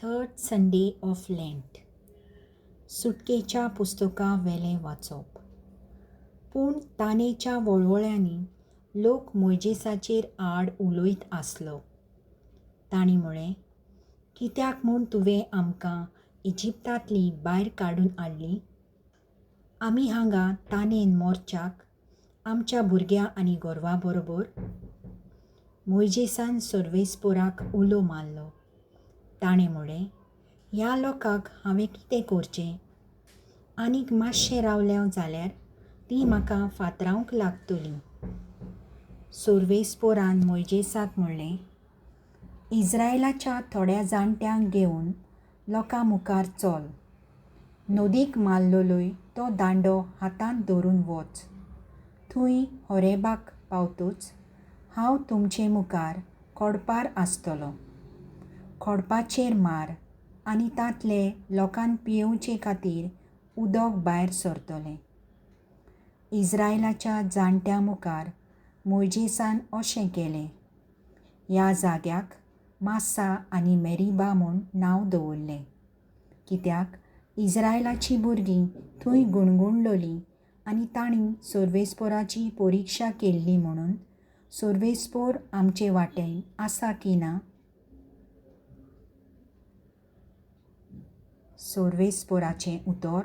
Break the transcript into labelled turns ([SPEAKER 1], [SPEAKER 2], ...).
[SPEAKER 1] Third Sunday off lent. सुटकेच्या पुस्तका वेले वाचप. पूण तानेच्या वळवळ्यांनी लोक मोइजेसाचेर आड उलयत आसलो. तांणी म्हळें, कित्याक म्हूण तुवें आमकां इजिप्तांतली भायर काडून हाडलीं? आमी हांगा तानेन मोरच्याक आमच्या भुरग्यां आनी गोरवां बरोबर? मोइजेसान सर्वेस्पोराक उलो मारलो. ताणें म्हळें, ह्या लोकांक हांवें कितें करचें? आनीक मातशें रावलें जाल्यार तीं म्हाका फातरावंक लागतलीं. सर्वेस्पोरान मोइजेसाक म्हणलें, इस्रायेलाच्या थोड्या जाणट्यांक घेवन लोकां मुखार चल. नदीक मारलोलोय तो दांडो हातांत धरून वच. थंय होरेबाक पावतच हांव तुमचे मुखार खोडपार आसतलों. खोडपाचेर मार आनी तांतले लोकांक पियेवचे खातीर उदक भायर सरतलें. इस्रायेलाच्या जाणट्यां मुखार मोइजेसान अशें केलें. ह्या जाग्याक मासा आनी मेरिबा म्हूण नांव दवरलें, कित्याक इस्रायेलाचीं भुरगीं थंय गुणगुणलोलीं आनी तांणी सर्वेस्पोराची परिक्षा केल्ली म्हणून. सर्वेस्पोर आमचे वाटेन आसा की ना? सर्वेस्पोराचें उतर,